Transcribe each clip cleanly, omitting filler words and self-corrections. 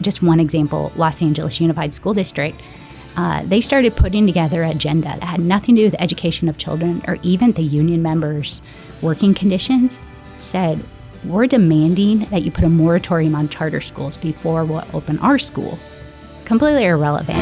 Just one example, Los Angeles Unified School District, they started putting together an agenda that had nothing to do with the education of children or even the union members' working conditions, said, we're demanding that you put a moratorium on charter schools before we'll open our school. Completely irrelevant.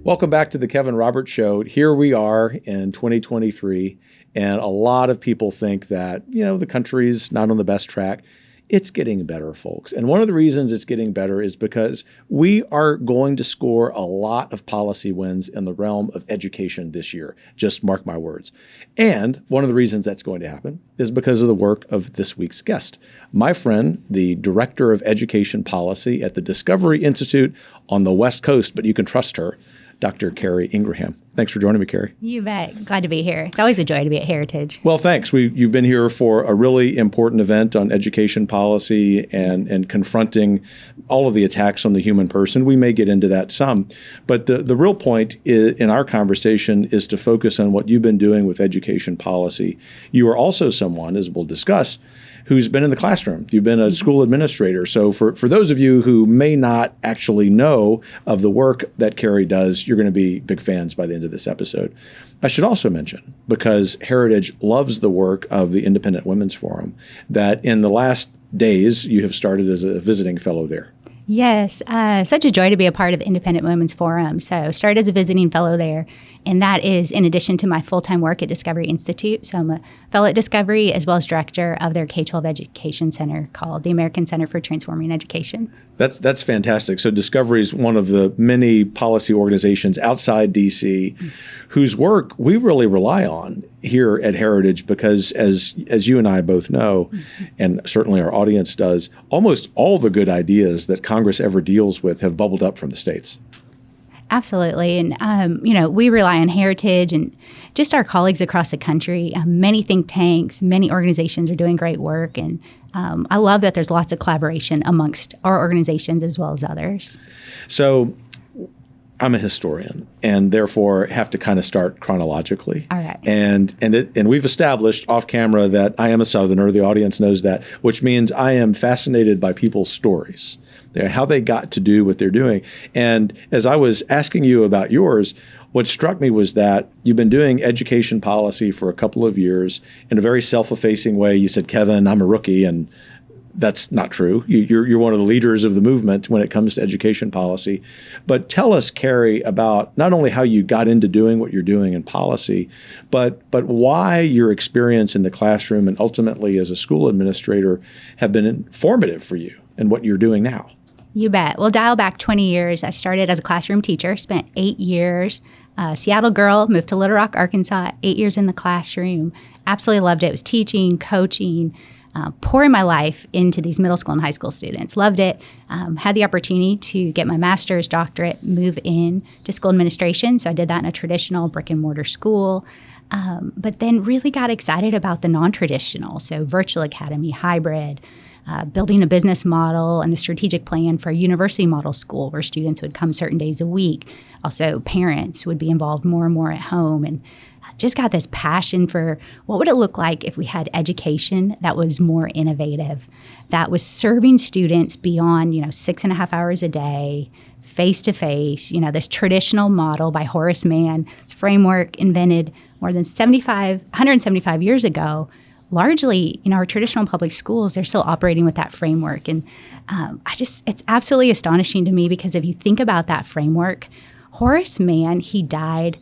Welcome back to the Kevin Roberts Show. Here we are in 2023, and a lot of people think that, the country's not on the best track. It's getting better, folks. And one of the reasons it's getting better is because we are going to score a lot of policy wins in the realm of education this year. Just mark my words. And one of the reasons that's going to happen is because of the work of this week's guest. My friend, the Director of Education Policy at the Discovery Institute on the West Coast, but you can trust her, Dr. Keri Ingraham. Thanks for joining me, Carrie. You bet. Glad to be here. It's always a joy to be at Heritage. Well, thanks. You've been here for a really important event on education policy and confronting all of the attacks on the human person. We may get into that some, but the real point in our conversation is to focus on what you've been doing with education policy. You are also someone, as we'll discuss, who's been in the classroom. You've been a school administrator. So for those of you who may not actually know of the work that Carrie does, you're going to be big fans by the end of this episode. I should also mention, because Heritage loves the work of the Independent Women's Forum, that in the last days you have started as a visiting fellow there. Yes, such a joy to be a part of the Independent Women's Forum. So started as a visiting fellow there, and that is in addition to my full-time work at Discovery Institute. So I'm a fellow at Discovery as well as director of their K-12 education center called the American Center for Transforming Education. That's fantastic. So Discovery is one of the many policy organizations outside D.C. whose work we really rely on here at Heritage because, as you and I both know, and certainly our audience does, almost all the good ideas that Congress ever deals with have bubbled up from the states. Absolutely. And, we rely on Heritage and just our colleagues across the country. Many think tanks, many organizations are doing great work. And I love that there's lots of collaboration amongst our organizations as well as others. So I'm a historian and therefore have to kind of start chronologically. All right. And we've established off camera that I am a Southerner. The audience knows that, which means I am fascinated by people's stories, how they got to do what they're doing. And as I was asking you about yours, what struck me was that you've been doing education policy for a couple of years in a very self-effacing way. You said, Kevin, I'm a rookie, and that's not true. You're one of the leaders of the movement when it comes to education policy. But tell us, Carrie, about not only how you got into doing what you're doing in policy, but why your experience in the classroom and ultimately as a school administrator have been informative for you and what you're doing now. You bet. We'll dial back 20 years. I started as a classroom teacher, spent 8 years, Seattle girl, moved to Little Rock, Arkansas, 8 years in the classroom. Absolutely loved it. It was teaching, coaching, pouring my life into these middle school and high school students. Loved it. Had the opportunity to get my master's, doctorate, move in to school administration. So I did that in a traditional brick and mortar school. But then really got excited about the non-traditional. So virtual academy, hybrid, building a business model and the strategic plan for a university model school where students would come certain days a week. Also, parents would be involved more and more at home, and just got this passion for what would it look like if we had education that was more innovative, that was serving students beyond, 6.5 hours a day, face-to-face, this traditional model by Horace Mann. It's a framework invented more than 175 years ago. Largely, our traditional public schools, they're still operating with that framework. And it's absolutely astonishing to me because if you think about that framework, Horace Mann, he died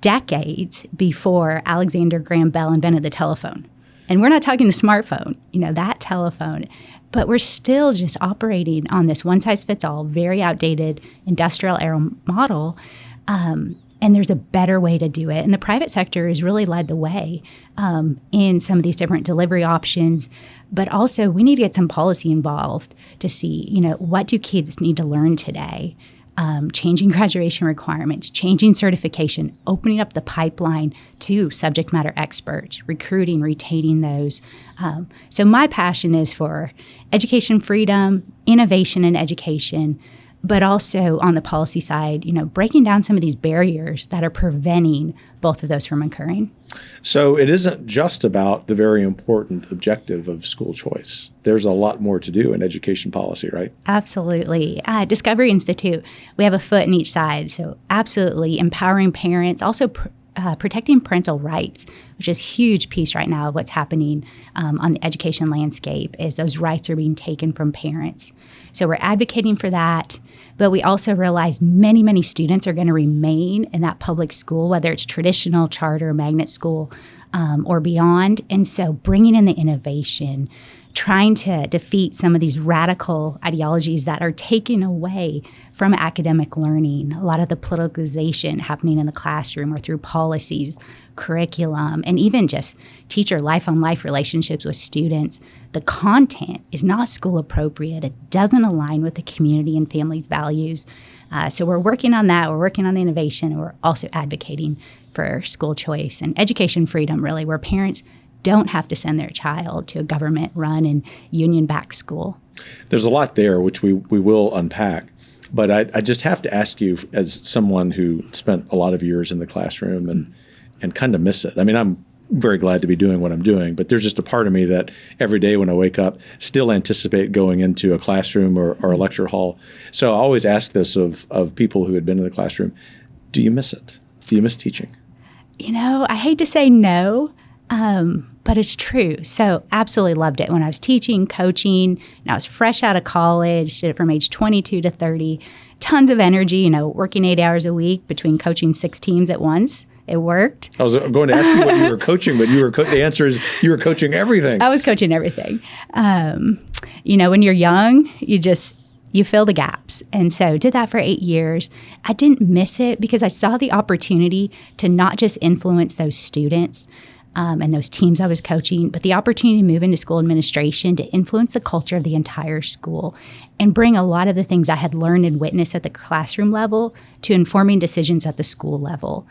decades before Alexander Graham Bell invented the telephone. And we're not talking the smartphone, that telephone. But we're still just operating on this one-size-fits-all, very outdated industrial era model. And there's a better way to do it. And the private sector has really led the way in some of these different delivery options. But also, we need to get some policy involved to see, what do kids need to learn today? Changing graduation requirements, changing certification, opening up the pipeline to subject matter experts, recruiting, retaining those. So my passion is for education freedom, innovation in education, but also on the policy side, breaking down some of these barriers that are preventing both of those from occurring. So it isn't just about the very important objective of school choice. There's a lot more to do in education policy, right? Absolutely. Discovery Institute, we have a foot in each side. So absolutely empowering parents, also protecting parental rights, which is a huge piece right now of what's happening on the education landscape, is those rights are being taken from parents. So we're advocating for that, but we also realize many, many students are going to remain in that public school, whether it's traditional, charter, magnet school, or beyond. And so bringing in the innovation, trying to defeat some of these radical ideologies that are taking away from academic learning, a lot of the politicization happening in the classroom or through policies, curriculum, and even just teacher life-on-life relationships with students. The content is not school appropriate. It doesn't align with the community and family's values. So we're working on that. We're working on the innovation, and we're also advocating for school choice and education freedom, really, where parents don't have to send their child to a government-run and union-backed school. There's a lot there, which we will unpack. But I just have to ask you, as someone who spent a lot of years in the classroom and kind of miss it. I mean, I'm very glad to be doing what I'm doing, but there's just a part of me that every day when I wake up still anticipate going into a classroom or a lecture hall. So I always ask this of people who had been in the classroom, do you miss it? Do you miss teaching? I hate to say no, but it's true. So absolutely loved it when I was teaching, coaching, and I was fresh out of college, did it from age 22 to 30, tons of energy, working 8 hours a week between coaching 6 teams at once. It worked. I was going to ask you what you were coaching, but the answer is you were coaching everything. I was coaching everything. When you're young, you fill the gaps. And so did that for 8 years. I didn't miss it because I saw the opportunity to not just influence those students and those teams I was coaching, but the opportunity to move into school administration to influence the culture of the entire school and bring a lot of the things I had learned and witnessed at the classroom level to informing decisions at the school level.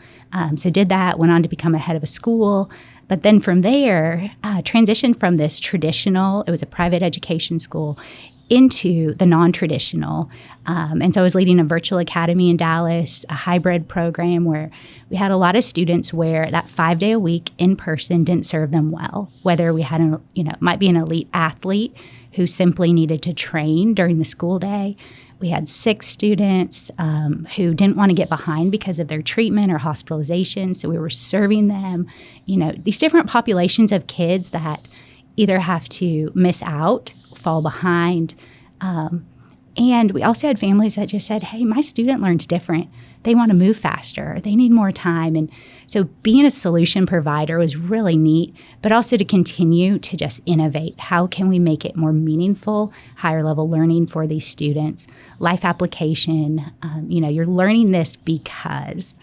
So did that, went on to become a head of a school. But then from there, transitioned from this traditional, it was a private education school, into the non-traditional. And so I was leading a virtual academy in Dallas, a hybrid program where we had a lot of students where that 5-day-a-week in person didn't serve them well, whether we had, might be an elite athlete who simply needed to train during the school day. We had 6 students who didn't want to get behind because of their treatment or hospitalization. So we were serving them, these different populations of kids that either have to miss out, fall behind. And we also had families that just said, hey, my student learns different. They want to move faster. They need more time. And so being a solution provider was really neat, but also to continue to just innovate. How can we make it more meaningful, higher level learning for these students? Life application, you're learning this because.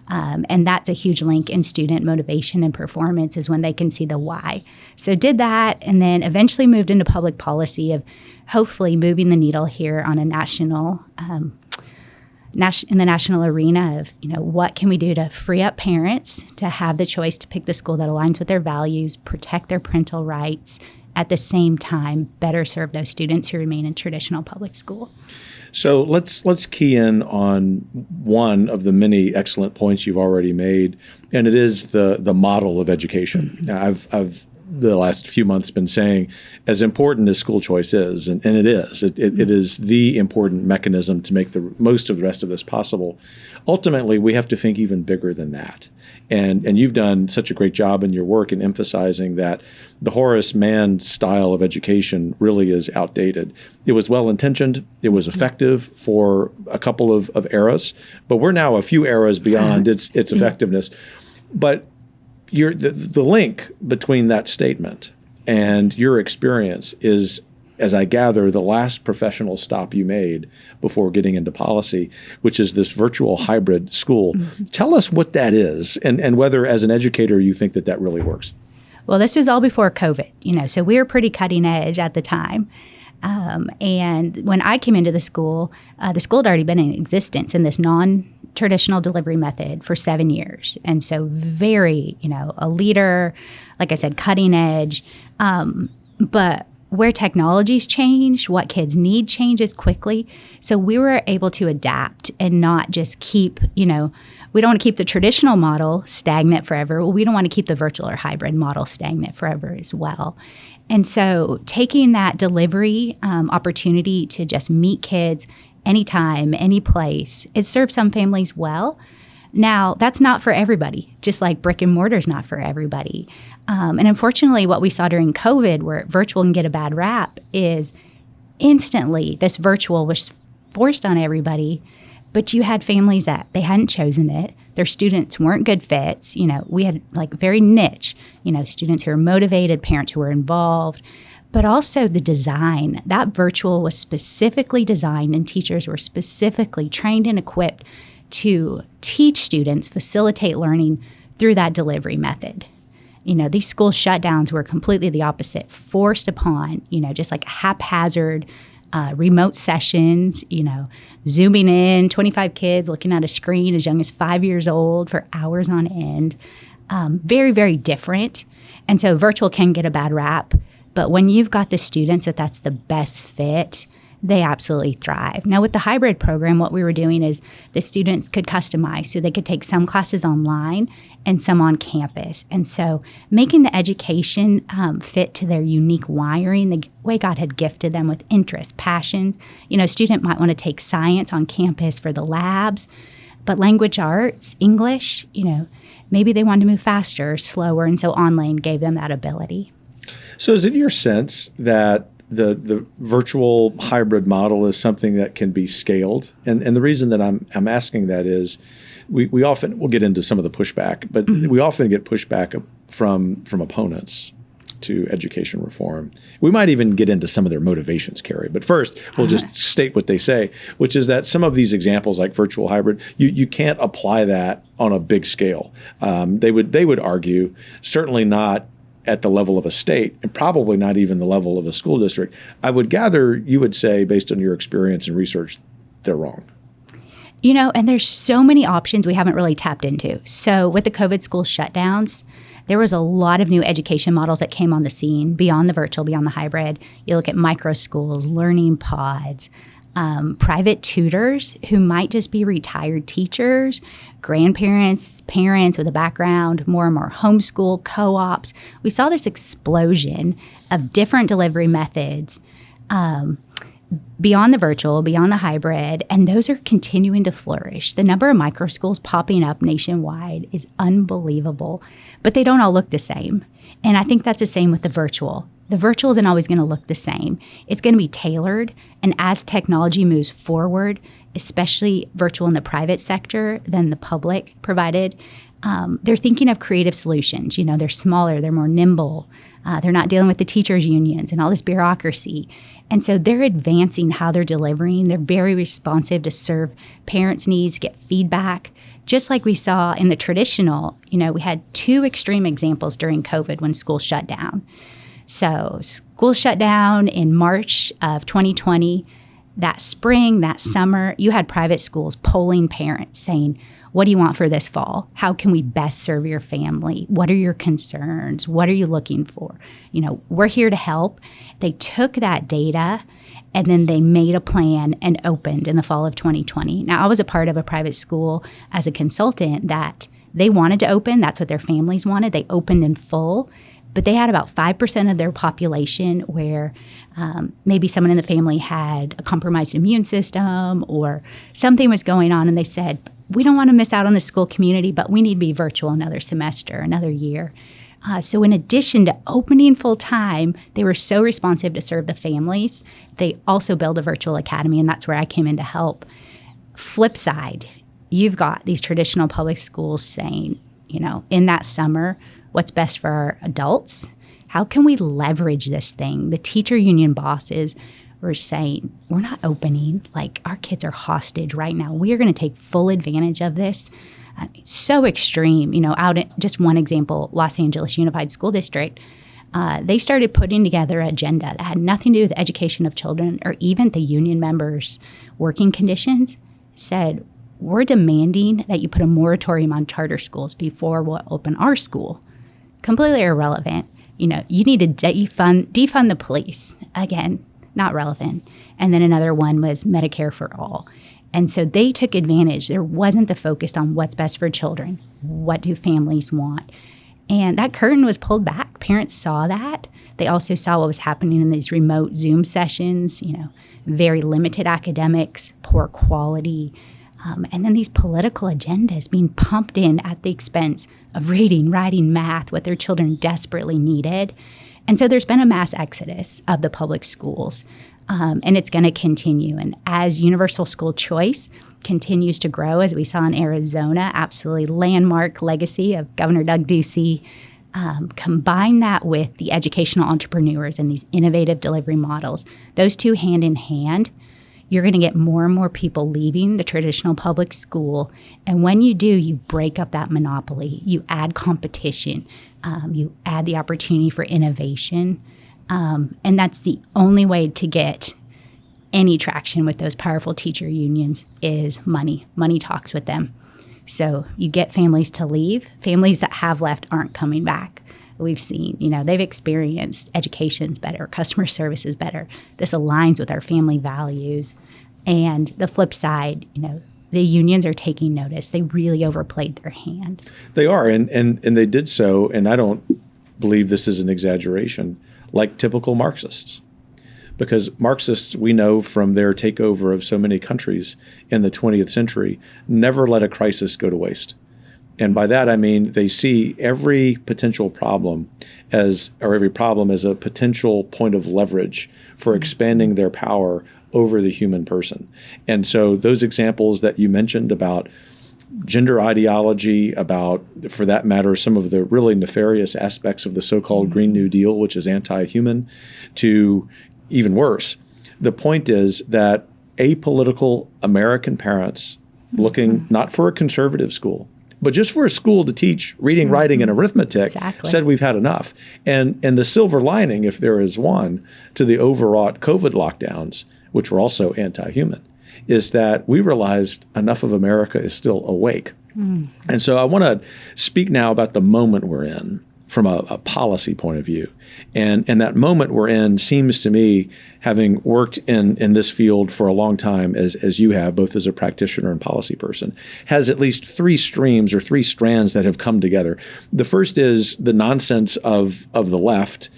And that's a huge link in student motivation and performance is when they can see the why. So did that and then eventually moved into public policy of hopefully moving the needle here on a national, in the national arena of, what can we do to free up parents to have the choice to pick the school that aligns with their values, protect their parental rights, at the same time better serve those students who remain in traditional public school. So let's key in on one of the many excellent points you've already made, and it is the model of education. Now, I've the last few months been saying, as important as school choice is, and it is, it is the important mechanism to make the most of the rest of this possible. Ultimately, we have to think even bigger than that. And you've done such a great job in your work in emphasizing that the Horace Mann style of education really is outdated. It was well-intentioned. It was effective for a couple of eras, but we're now a few eras beyond its effectiveness. But the link between that statement and your experience is, as I gather, the last professional stop you made before getting into policy, which is this virtual hybrid school. Mm-hmm. Tell us what that is and whether, as an educator, you think that really works. Well, this was all before COVID, so we were pretty cutting edge at the time. And when I came into the school had already been in existence in this non-traditional delivery method for 7 years. And so very, a leader, like I said, cutting edge. But where technologies change, what kids need changes quickly. So we were able to adapt and not just keep, we don't want to keep the traditional model stagnant forever. We don't want to keep the virtual or hybrid model stagnant forever as well. And so taking that delivery opportunity to just meet kids anytime, any place, it serves some families well. Now, that's not for everybody, just like brick and mortar is not for everybody. And unfortunately, what we saw during COVID, where virtual can get a bad rap, is instantly this virtual was forced on everybody, but you had families that they hadn't chosen it. Their students weren't good fits. We had like very niche, students who were motivated, parents who were involved, but also the design. That virtual was specifically designed and teachers were specifically trained and equipped to teach students, facilitate learning through that delivery method. These school shutdowns were completely the opposite, forced upon, just like haphazard remote sessions, zooming in, 25 kids looking at a screen as young as 5 years old for hours on end. Very, very different. And so virtual can get a bad rap. But when you've got the students that's the best fit, they absolutely thrive. Now, with the hybrid program, what we were doing is the students could customize. So they could take some classes online and some on campus. And so making the education fit to their unique wiring, the way God had gifted them with interests, passions. A student might want to take science on campus for the labs, but language arts, English, maybe they wanted to move faster or slower. And so online gave them that ability. So is it your sense that the virtual hybrid model is something that can be scaled? And the reason that I'm asking that is we often, we'll get into some of the pushback, but we often get pushback from opponents to education reform. We might even get into some of their motivations, Carrie. But first, we'll just state what they say, which is that some of these examples like virtual hybrid, you can't apply that on a big scale. They would argue, certainly not at the level of a state, and probably not even the level of a school district. I would gather you would say, based on your experience and research, they're wrong. And there's so many options we haven't really tapped into. So with the COVID school shutdowns, there was a lot of new education models that came on the scene beyond the virtual, beyond the hybrid. You look at micro schools, learning pods, private tutors who might just be retired teachers, grandparents, parents with a background, more and more homeschool, co-ops. We saw this explosion of different delivery methods beyond the virtual, beyond the hybrid, and those are continuing to flourish. The number of micro schools popping up nationwide is unbelievable, but they don't all look the same. And I think that's the same with the virtual. The virtual isn't always going to look the same. It's going to be tailored. And as technology moves forward, especially virtual in the private sector than the public provided, they're thinking of creative solutions. They're smaller, they're more nimble. They're not dealing with the teachers' unions and all this bureaucracy. And so they're advancing how they're delivering. They're very responsive to serve parents' needs, get feedback. Just like we saw in the traditional, we had two extreme examples during COVID when schools shut down. So school shut down in March of 2020. That spring, that summer, you had private schools polling parents saying, what do you want for this fall? How can we best serve your family? What are your concerns? What are you looking for? We're here to help. They took that data and then they made a plan and opened in the fall of 2020. Now, I was a part of a private school as a consultant that they wanted to open. That's what their families wanted. They opened in full. But they had about 5% of their population where maybe someone in the family had a compromised immune system or something was going on. And they said, we don't want to miss out on the school community, but we need to be virtual another semester, another year. So in addition to opening full time, they were so responsive to serve the families. They also built a virtual academy, and that's where I came in to help. Flip side, you've got these traditional public schools saying, in that summer, what's best for our adults? How can we leverage this thing? The teacher union bosses were saying, we're not opening, like our kids are hostage right now. We are going to take full advantage of this. So extreme, out in just one example, Los Angeles Unified School District, they started putting together an agenda that had nothing to do with the education of children or even the union members' working conditions, said, we're demanding that you put a moratorium on charter schools before we'll open our school. Completely irrelevant. You need to defund the police. Again, not relevant. And then another one was Medicare for all. And so they took advantage. There wasn't the focus on what's best for children. What do families want? And that curtain was pulled back. Parents saw that. They also saw what was happening in these remote Zoom sessions, very limited academics, poor quality, and then these political agendas being pumped in at the expense of reading, writing, math, what their children desperately needed. And so there's been a mass exodus of the public schools, and it's going to continue. And as universal school choice continues to grow, as we saw in Arizona, absolutely landmark legacy of Governor Doug Ducey, combine that with the educational entrepreneurs and these innovative delivery models, those two hand in hand, you're going to get more and more people leaving the traditional public school. And when you do, you break up that monopoly. You add competition. You add the opportunity for innovation. And that's the only way to get any traction with those powerful teacher unions is money. Money talks with them. So you get families to leave. Families that have left aren't coming back. We've seen, they've experienced education's better, customer service is better. This aligns with our family values. And the flip side, the unions are taking notice. They really overplayed their hand. They are, and they did so, and I don't believe this is an exaggeration, like typical Marxists. Because Marxists, we know from their takeover of so many countries in the 20th century, never let a crisis go to waste. And by that, I mean they see every potential problem as a potential point of leverage for expanding their power over the human person. And so those examples that you mentioned about gender ideology, about, for that matter, some of the really nefarious aspects of the so-called Green New Deal, which is anti-human, to even worse. The point is that apolitical American parents looking not for a conservative school, but just for a school to teach reading, writing, and arithmetic, said we've had enough. And the silver lining, if there is one, to the overwrought COVID lockdowns, which were also anti-human, is that we realized enough of America is still awake. And so I want to speak now about the moment we're in from a policy point of view. And that moment we're in seems to me, having worked in this field for a long time, as you have, both as a practitioner and policy person, has at least three streams or three strands that have come together. The first is the nonsense of the left,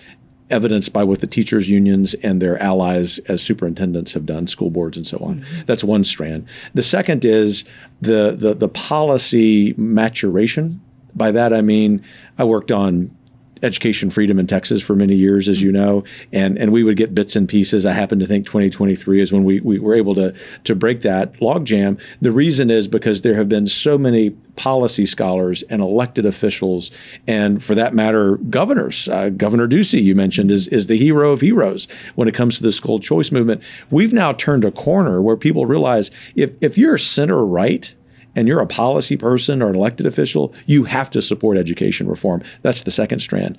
evidenced by what the teachers' unions and their allies as superintendents have done, school boards and so on. That's one strand. The second is the policy maturation. By that, I mean, I worked on education freedom in Texas for many years, as you know, and we would get bits and pieces. I happen to think 2023 is when we were able to break that logjam. The reason is because there have been so many policy scholars and elected officials, and for that matter, governors. Governor Ducey, you mentioned, is the hero of heroes when it comes to the school choice movement. We've now turned a corner where people realize if you're center right, and you're a policy person or an elected official, you have to support education reform. That's the second strand.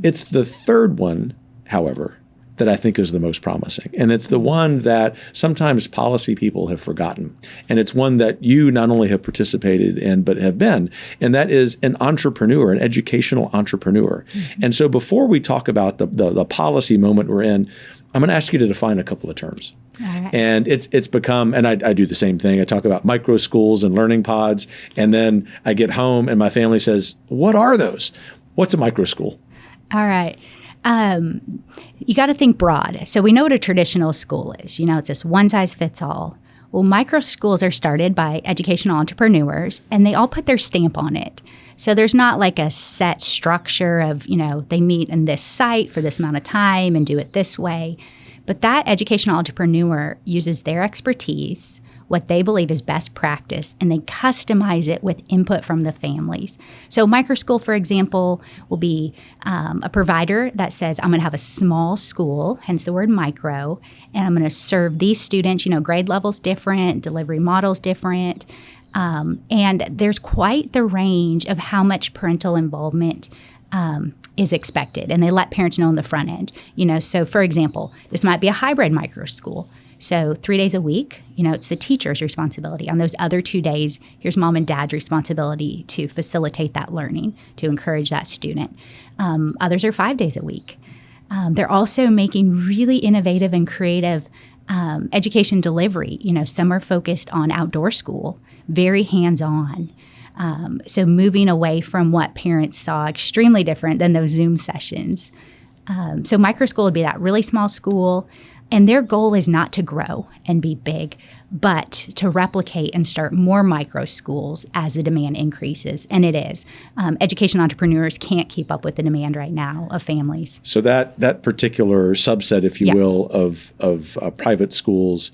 It's the third one, however, that I think is the most promising. And it's the one that sometimes policy people have forgotten. And it's one that you not only have participated in, but have been. And that is an entrepreneur, an educational entrepreneur. And so before we talk about the policy moment we're in, I'm going to ask you to define a couple of terms. Right. And it's become, and I do the same thing. I talk about micro schools and learning pods, and then I get home and my family says, "What are those? What's a micro school?" All right. You got to think broad. So we know what a traditional school is. It's just one size fits all. Well, micro schools are started by educational entrepreneurs, and they all put their stamp on it. So there's not like a set structure of, they meet in this site for this amount of time and do it this way. But that educational entrepreneur uses their expertise, what they believe is best practice, and they customize it with input from the families. So microschool, for example, will be a provider that says, I'm going to have a small school, hence the word micro, and I'm going to serve these students, grade levels different, delivery models different. And there's quite the range of how much parental involvement is expected, and they let parents know on the front end. So for example, this might be a hybrid micro school. So 3 days a week, it's the teacher's responsibility. On those other 2 days, here's mom and dad's responsibility to facilitate that learning, to encourage that student. Others are 5 days a week. They're also making really innovative and creative education delivery. Some are focused on outdoor school, very hands-on. So moving away from what parents saw extremely different than those Zoom sessions. So micro school would be that really small school, and their goal is not to grow and be big, but to replicate and start more micro schools as the demand increases, and it is. Education entrepreneurs can't keep up with the demand right now of families. So that particular subset, if you will, of private schools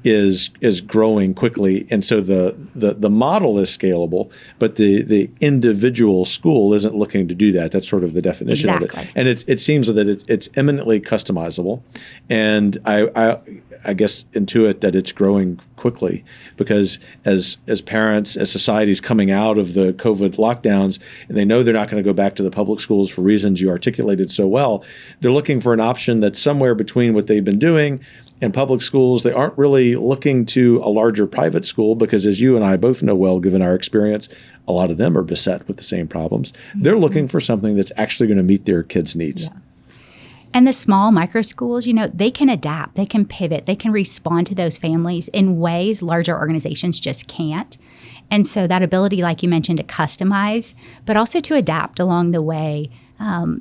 is growing quickly, and so the model is scalable, but the individual school isn't looking to do that. That's sort of the definition of it. And it seems that it's eminently customizable, and I guess intuit that it's growing quickly because as parents, as society's coming out of the COVID lockdowns, and they know they're not going to go back to the public schools for reasons you articulated so well, they're looking for an option that's somewhere between what they've been doing and public schools. They aren't really looking to a larger private school because, as you and I both know well, given our experience, a lot of them are beset with the same problems. They're looking for something that's actually going to meet their kids' needs. Yeah. And the small micro schools, they can adapt, they can pivot, they can respond to those families in ways larger organizations just can't. And so that ability, like you mentioned, to customize, but also to adapt along the way.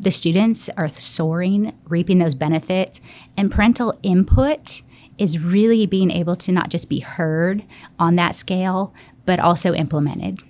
The students are soaring, reaping those benefits, and parental input is really being able to not just be heard on that scale, but also implemented.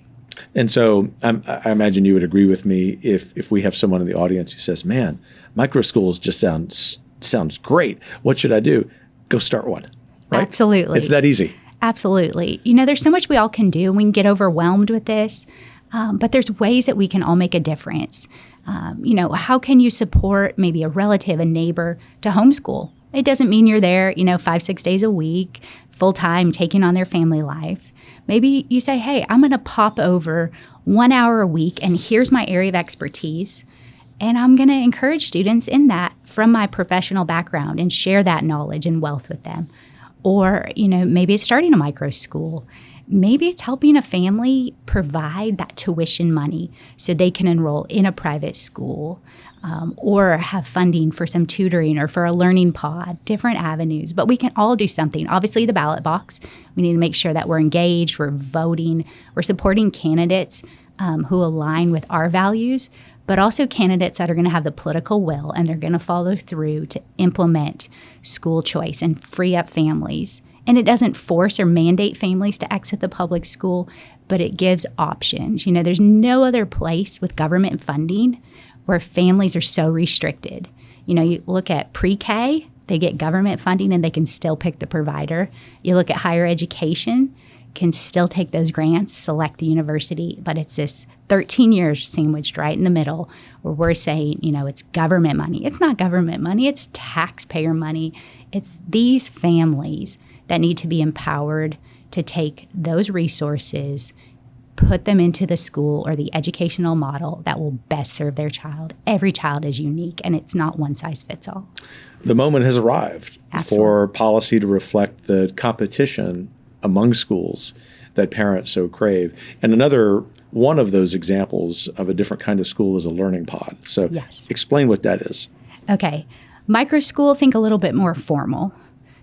And so I imagine you would agree with me if we have someone in the audience who says, man, micro schools just sounds great. What should I do? Go start one, right? Absolutely. It's that easy. Absolutely. There's so much we all can do, and we can get overwhelmed with this, but there's ways that we can all make a difference. How can you support maybe a relative, a neighbor to homeschool? It doesn't mean you're there, 5-6 days a week, full time, taking on their family life. Maybe you say, hey, I'm going to pop over 1 hour a week, and here's my area of expertise. And I'm going to encourage students in that from my professional background and share that knowledge and wealth with them. Or, maybe it's starting a micro school. Maybe it's helping a family provide that tuition money so they can enroll in a private school, or have funding for some tutoring or for a learning pod, different avenues. But we can all do something. Obviously, the ballot box, we need to make sure that we're engaged, we're voting, we're supporting candidates who align with our values, but also candidates that are going to have the political will and they're going to follow through to implement school choice and free up families. And it doesn't force or mandate families to exit the public school, but it gives options. There's no other place with government funding where families are so restricted. You look at pre-K, they get government funding and they can still pick the provider. You look at higher education, can still take those grants, select the university, but it's this 13 years sandwiched right in the middle where we're saying, it's government money. It's not government money, it's taxpayer money. It's these families that need to be empowered to take those resources, put them into the school or the educational model that will best serve their child. Every child is unique, and it's not one size fits all. The moment has arrived for Absolutely. policy to reflect the competition among schools that parents so crave. And another one of those examples of a different kind of school is a learning pod. So Yes. Explain what that is. Okay. Micro school, think a little bit more formal.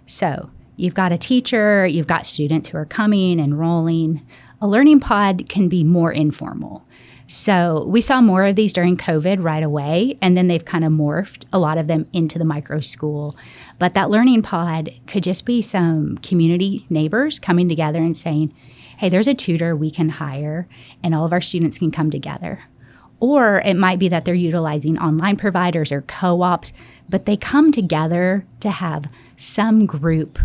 So you've got a teacher, you've got students who are coming, enrolling. A learning pod can be more informal. So we saw more of these during COVID right away, and then they've kind of morphed, a lot of them, into the micro school. But that learning pod could just be some community neighbors coming together and saying, hey, there's a tutor we can hire, and all of our students can come together. Or it might be that they're utilizing online providers or co-ops, but they come together to have some group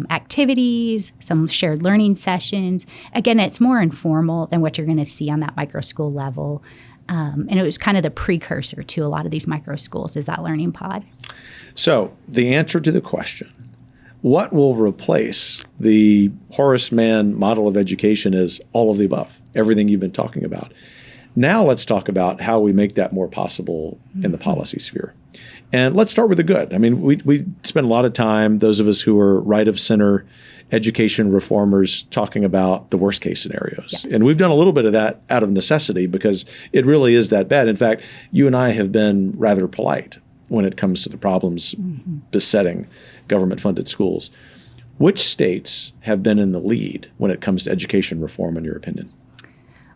activities, some shared learning sessions. Again, it's more informal than what you're going to see on that micro school level. And it was kind of the precursor to a lot of these micro schools is that learning pod. So the answer to the question, what will replace the Horace Mann model of education is all of the above, everything you've been talking about. Now let's talk about how we make that more possible in the policy sphere. And let's start with the good. I mean, we spend a lot of time, those of us who are right of center education reformers, talking about the worst case scenarios. Yes. And we've done a little bit of that out of necessity because it really is that bad. In fact, you and I have been rather polite when it comes to the problems besetting government-funded schools. Which states have been in the lead when it comes to education reform, in your opinion?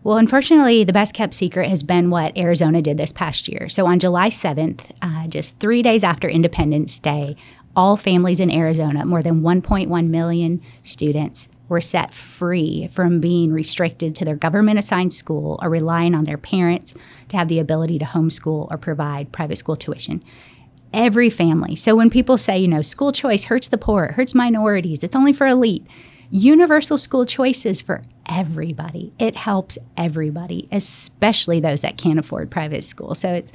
Well, unfortunately, the best kept secret has been what Arizona did this past year. So on July 7th, just 3 days after Independence Day, all families in Arizona, more than 1.1 million students, were set free from being restricted to their government-assigned school or relying on their parents to have the ability to homeschool or provide private school tuition. Every family. So when people say, school choice hurts the poor, it hurts minorities, it's only for elite. Universal school choice is for everybody. It helps everybody, especially those that can't afford private school. So it's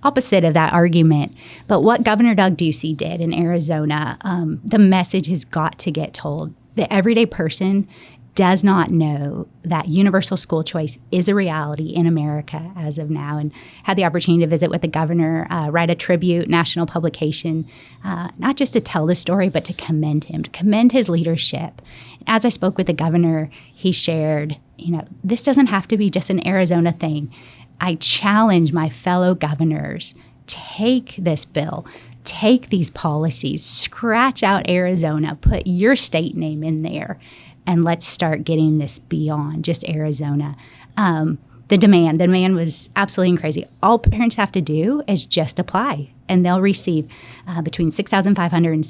opposite of that argument. But what Governor Doug Ducey did in Arizona, the message has got to get told. The everyday person does not know that universal school choice is a reality in America as of now, and had the opportunity to visit with the governor, write a tribute national publication, not just to tell the story, but to commend him, to commend his leadership. As I spoke with the governor, he shared, this doesn't have to be just an Arizona thing. I challenge my fellow governors, take this bill, take these policies, scratch out Arizona, put your state name in there, and let's start getting this beyond just Arizona. The demand was absolutely crazy. All parents have to do is just apply, and they'll receive between $6,500 and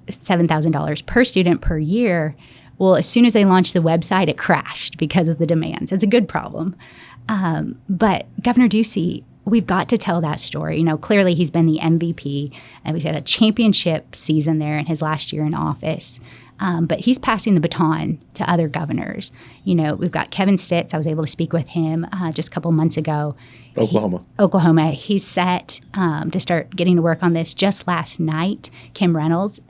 $7,000 per student per year. Well, as soon as they launched the website, it crashed because of the demands. It's a good problem. But Governor Ducey, we've got to tell that story. Clearly he's been the MVP, and we've had a championship season there in his last year in office. But he's passing the baton to other governors. We've got Kevin Stitt. I was able to speak with him just a couple months ago. Oklahoma. He's set to start getting to work on this just last night. Kim Reynolds.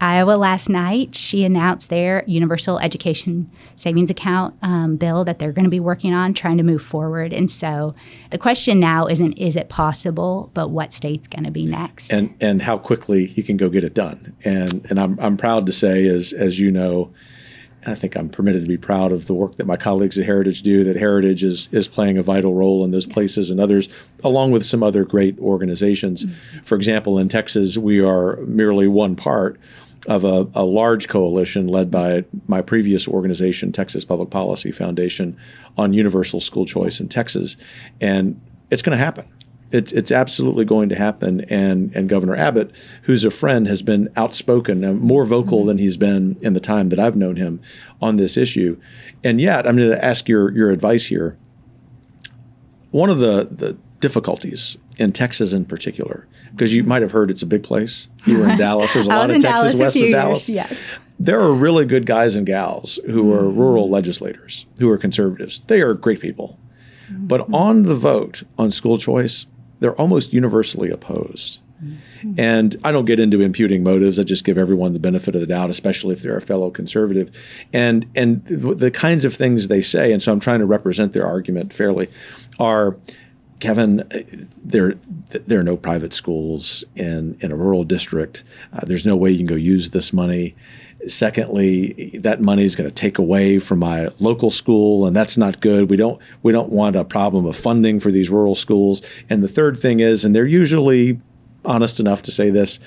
Iowa last night, she announced their universal education savings account bill that they're going to be working on, trying to move forward. And so the question now isn't, is it possible, but what state's going to be next? And how quickly you can go get it done. And I'm proud to say, as you know, and I think I'm permitted to be proud of the work that my colleagues at Heritage do, that Heritage is playing a vital role in those places and others, along with some other great organizations. Mm-hmm. For example, in Texas, we are merely one part of a large coalition led by my previous organization, Texas Public Policy Foundation, on universal school choice in Texas. And it's going to happen. It's absolutely going to happen. And Governor Abbott, who's a friend, has been outspoken, more vocal than he's been in the time that I've known him on this issue. And yet, I'm going to ask your advice here. One of the difficulties in Texas in particular, because you might have heard it's a big place. You were in Dallas. There's a lot of Texas west of Dallas. Yes. There are really good guys and gals who are rural legislators, who are conservatives. They are great people. Mm-hmm. But on the vote on school choice, they're almost universally opposed. Mm-hmm. And I don't get into imputing motives. I just give everyone the benefit of the doubt, especially if they're a fellow conservative. And the kinds of things they say, and so I'm trying to represent their argument fairly, are, Kevin, there are no private schools in a rural district. There's no way you can go use this money. Secondly, that money is going to take away from my local school, and that's not good. We don't want a problem of funding for these rural schools. And the third thing is, and they're usually honest enough to say this,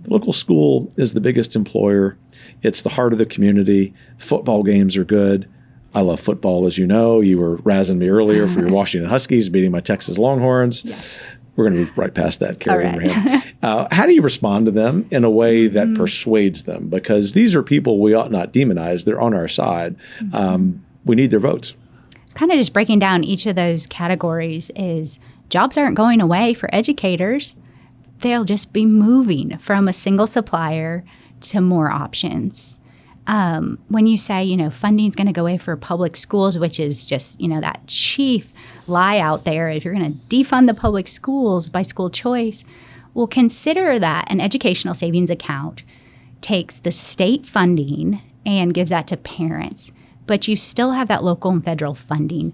the local school is the biggest employer. It's the heart of the community. Football games are good. I love football, as you know. You were razzing me earlier for your Washington Huskies beating my Texas Longhorns. Yes. We're going to move right past that, Keri Ingraham. How do you respond to them in a way that persuades them? Because these are people we ought not demonize. They're on our side. We need their votes. Kind of just breaking down each of those categories is jobs aren't going away for educators. They'll just be moving from a single supplier to more options. When you say, funding is going to go away for public schools, which is just, that chief lie out there, if you're going to defund the public schools by school choice, well, consider that an educational savings account takes the state funding and gives that to parents, but you still have that local and federal funding.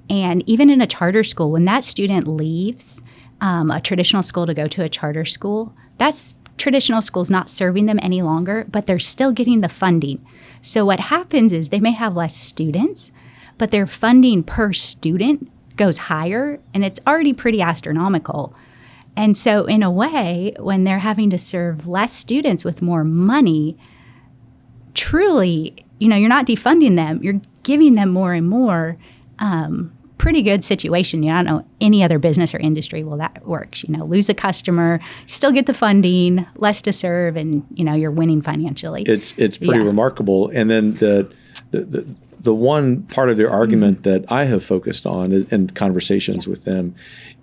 And even in a charter school, when that student leaves, a traditional school to go to a charter school. That's traditional schools not serving them any longer, but they're still getting the funding. So what happens is they may have less students, but their funding per student goes higher, and it's already pretty astronomical. And so in a way, when they're having to serve less students with more money, truly, you're not defunding them, you're giving them more and more. Pretty good situation. I don't know any other business or industry where that works. Lose a customer, still get the funding, less to serve, and you're winning financially. It's pretty remarkable. And then the one part of their argument that I have focused on in conversations with them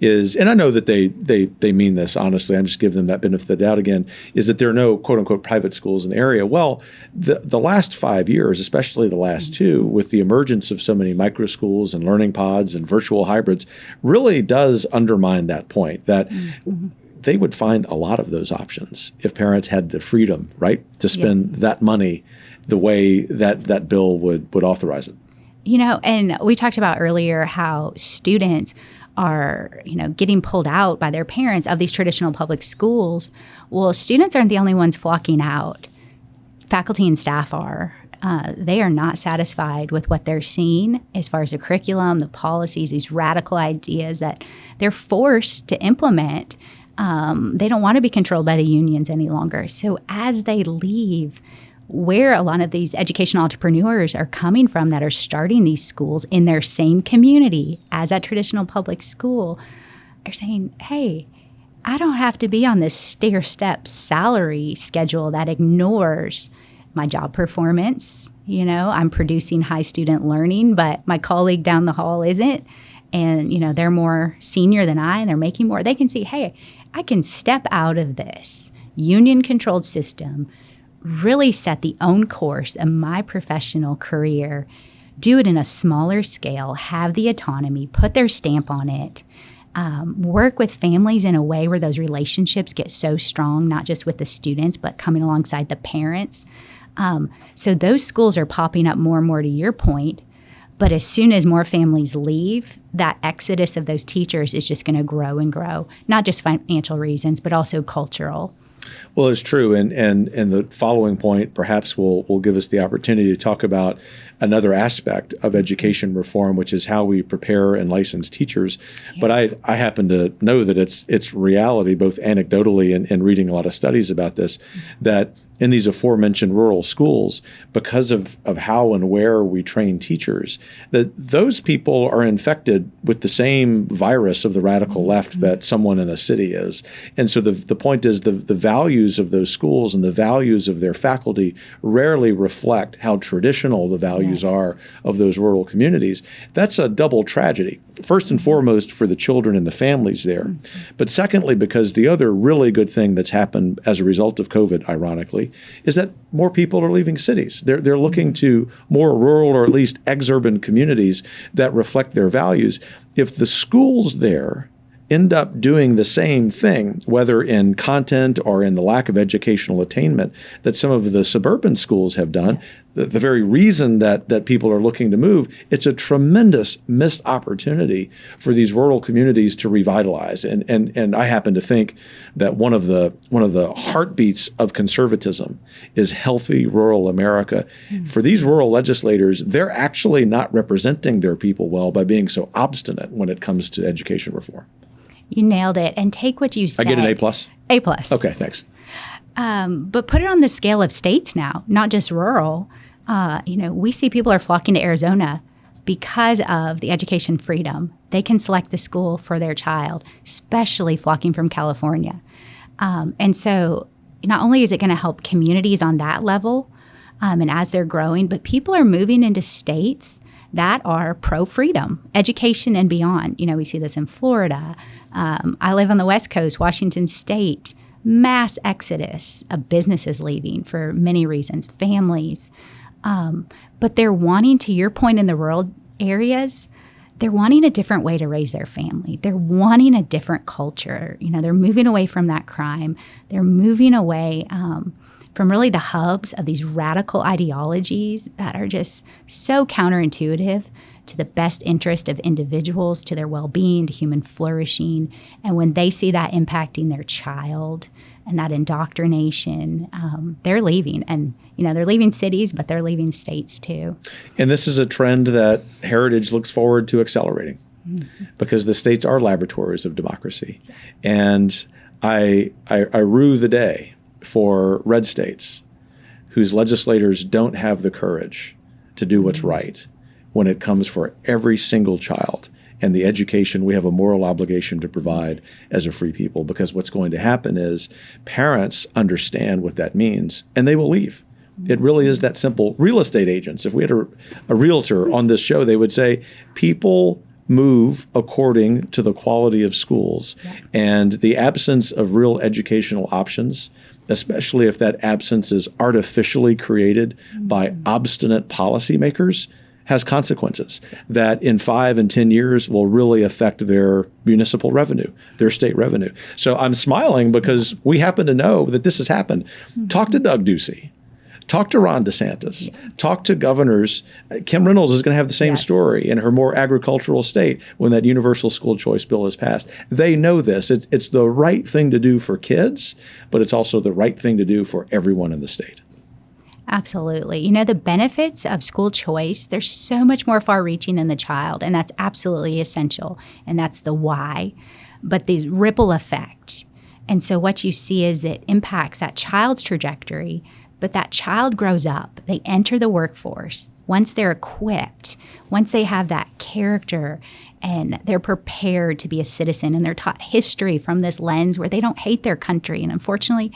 is, and I know that they mean this honestly, I'm just giving them that benefit of the doubt again, is that there are no quote unquote private schools in the area. Well, the last 5 years, especially the last two, with the emergence of so many micro schools and learning pods and virtual hybrids, really does undermine that point that they would find a lot of those options if parents had the freedom, right, to spend that money the way that bill would authorize it. And we talked about earlier how students are, getting pulled out by their parents of these traditional public schools. Well, students aren't the only ones flocking out. Faculty and staff are. They are not satisfied with what they're seeing as far as the curriculum, the policies, these radical ideas that they're forced to implement. They don't want to be controlled by the unions any longer. So as they leave, where a lot of these educational entrepreneurs are coming from that are starting these schools in their same community as a traditional public school are saying, hey, I don't have to be on this stair-step salary schedule that ignores my job performance. I'm producing high student learning, but my colleague down the hall isn't. And, they're more senior than I, and they're making more. They can see, hey, I can step out of this union-controlled system, really set the own course of my professional career, do it in a smaller scale, have the autonomy, put their stamp on it, work with families in a way where those relationships get so strong, not just with the students, but coming alongside the parents. So those schools are popping up more and more, to your point. But as soon as more families leave, that exodus of those teachers is just going to grow and grow, not just financial reasons, but also cultural. Well, it's true. And the following point perhaps will give us the opportunity to talk about another aspect of education reform, which is how we prepare and license teachers. Yes. But I happen to know that it's reality, both anecdotally and reading a lot of studies about this, that in these aforementioned rural schools, because of how and where we train teachers, that those people are infected with the same virus of the radical left that someone in a city is. And so the point is the values of those schools and the values of their faculty rarely reflect how traditional the values are of those rural communities. That's a double tragedy. First and foremost for the children and the families there. But secondly, because the other really good thing that's happened as a result of COVID, ironically, is that more people are leaving cities. They're looking to more rural or at least exurban communities that reflect their values. If the schools there end up doing the same thing, whether in content or in the lack of educational attainment that some of the suburban schools have done, the very reason that people are looking to move, it's a tremendous missed opportunity for these rural communities to revitalize. And I happen to think that one of the heartbeats of conservatism is healthy rural America. For these rural legislators, they're actually not representing their people well by being so obstinate when it comes to education reform. You nailed it. And take what you said. I get an A+? A+. Okay, thanks. But put it on the scale of states now, not just rural. We see people are flocking to Arizona because of the education freedom. They can select the school for their child, especially flocking from California. And so not only is it going to help communities on that level, and as they're growing, but people are moving into states that are pro-freedom, education and beyond. We see this in Florida. I live on the West Coast, Washington State, mass exodus of businesses leaving for many reasons, families. But they're wanting, to your point in the rural areas, they're wanting a different way to raise their family. They're wanting a different culture. They're moving away from that crime. They're moving away from from really the hubs of these radical ideologies that are just so counterintuitive to the best interest of individuals, to their well-being, to human flourishing. And when they see that impacting their child and that indoctrination, they're leaving. And, they're leaving cities, but they're leaving states too. And this is a trend that Heritage looks forward to accelerating because the states are laboratories of democracy. And I rue the day for red states whose legislators don't have the courage to do what's right when it comes for every single child and the education we have a moral obligation to provide as a free people. Because what's going to happen is parents understand what that means and they will leave. It really is that simple. Real estate agents, if we had a realtor on this show, they would say people move according to the quality of schools. And the absence of real educational options, especially if that absence is artificially created by obstinate policymakers, has consequences that in 5 and 10 years will really affect their municipal revenue, their state revenue. So I'm smiling because we happen to know that this has happened. Talk to Doug Ducey. Talk to Ron DeSantis. Talk to governors. Kim Reynolds is going to have the same story in her more agricultural state when that universal school choice bill is passed. They know this. It's the right thing to do for kids, but it's also the right thing to do for everyone in the state. Absolutely. The benefits of school choice, they're so much more far-reaching than the child, and that's absolutely essential, and that's the why. But these ripple effect. And so what you see is it impacts that child's trajectory, but that child grows up. They enter the workforce. Once they're equipped, once they have that character and they're prepared to be a citizen and they're taught history from this lens where they don't hate their country. And unfortunately,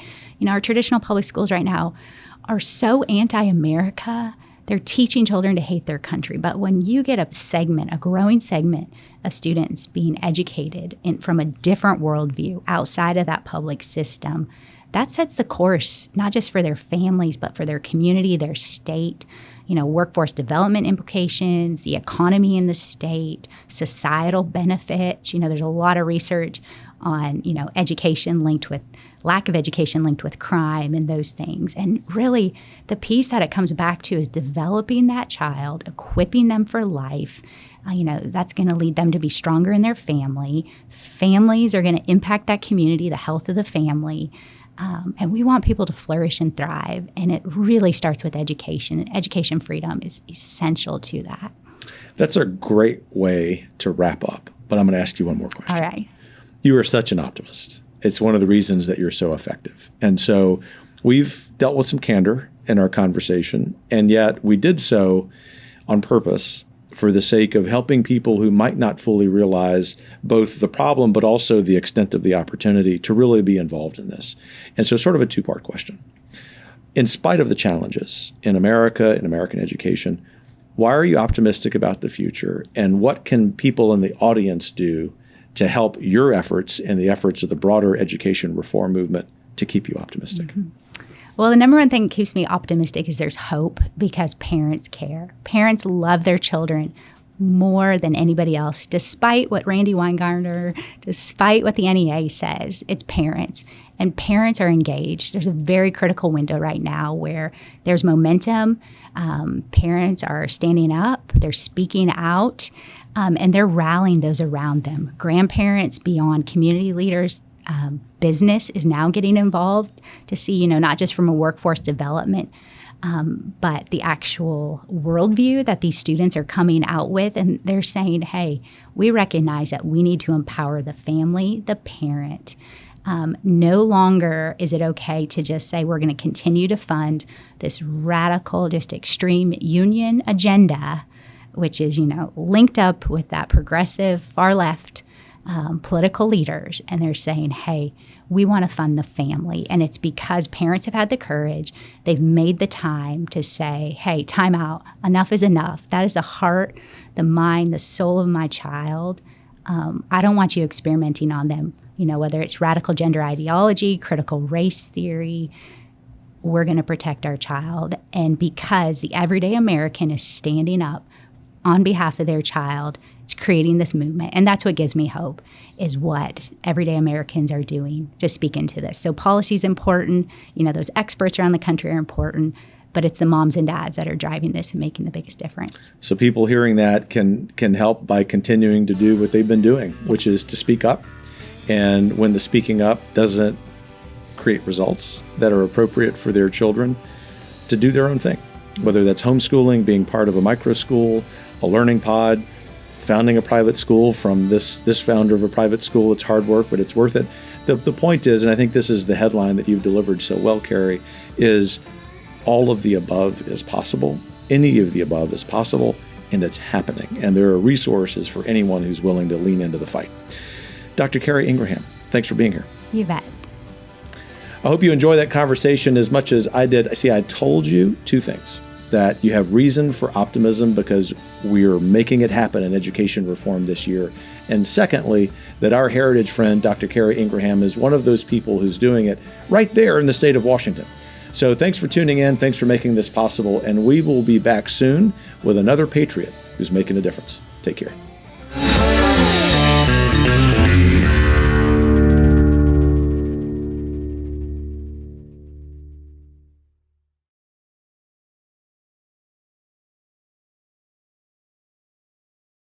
our traditional public schools right now are so anti-America, they're teaching children to hate their country. But when you get a growing segment of students being educated from a different worldview outside of that public system, that sets the course, not just for their families, but for their community, their state, workforce development implications, the economy in the state, societal benefits. There's a lot of research on, lack of education linked with crime and those things. And really, the piece that it comes back to is developing that child, equipping them for life. That's going to lead them to be stronger in their family. Families are going to impact that community, the health of the family. And we want people to flourish and thrive. And it really starts with education. And education freedom is essential to that. That's a great way to wrap up. But I'm going to ask you one more question. All right. You are such an optimist. It's one of the reasons that you're so effective. And so we've dealt with some candor in our conversation, and yet we did so on purpose for the sake of helping people who might not fully realize both the problem but also the extent of the opportunity to really be involved in this. And so sort of a two-part question. In spite of the challenges in America, in American education, why are you optimistic about the future? And what can people in the audience do to help your efforts and the efforts of the broader education reform movement to keep you optimistic? Well, the number one thing that keeps me optimistic is there's hope because parents care. Parents love their children more than anybody else, despite what Randy Weingartner, despite what the NEA says. It's parents, and parents are engaged. There's a very critical window right now where there's momentum. Parents are standing up, they're speaking out, and they're rallying those around them. Grandparents beyond community leaders, business is now getting involved to see, not just from a workforce development, but the actual worldview that these students are coming out with. And they're saying, hey, we recognize that we need to empower the family, the parent. No longer is it okay to just say we're going to continue to fund this radical, just extreme union agenda, which is, linked up with that progressive far left political leaders. And they're saying, hey, we want to fund the family. And it's because parents have had the courage. They've made the time to say, hey, time out. Enough is enough. That is the heart, the mind, the soul of my child. I don't want you experimenting on them. Whether it's radical gender ideology, critical race theory, we're going to protect our child. And because the everyday American is standing up on behalf of their child It's creating this movement. And that's what gives me hope, is what everyday Americans are doing to speak into this. So policy is important. Those experts around the country are important. But it's the moms and dads that are driving this and making the biggest difference. So people hearing that can help by continuing to do what they've been doing, which is to speak up. And when the speaking up doesn't create results that are appropriate for their children, to do their own thing, whether that's homeschooling, being part of a micro school, a learning pod, founding a private school from this founder of a private school. It's hard work, but it's worth it. The point is, and I think this is the headline that you've delivered so well, Keri, is all of the above is possible. Any of the above is possible, and it's happening. And there are resources for anyone who's willing to lean into the fight. Dr. Keri Ingraham, thanks for being here. You bet. I hope you enjoy that conversation as much as I did. See, I told you two things: that you have reason for optimism because we're making it happen in education reform this year. And secondly, that our heritage friend, Dr. Keri Ingraham, is one of those people who's doing it right there in the state of Washington. So thanks for tuning in. Thanks for making this possible. And we will be back soon with another patriot who's making a difference. Take care.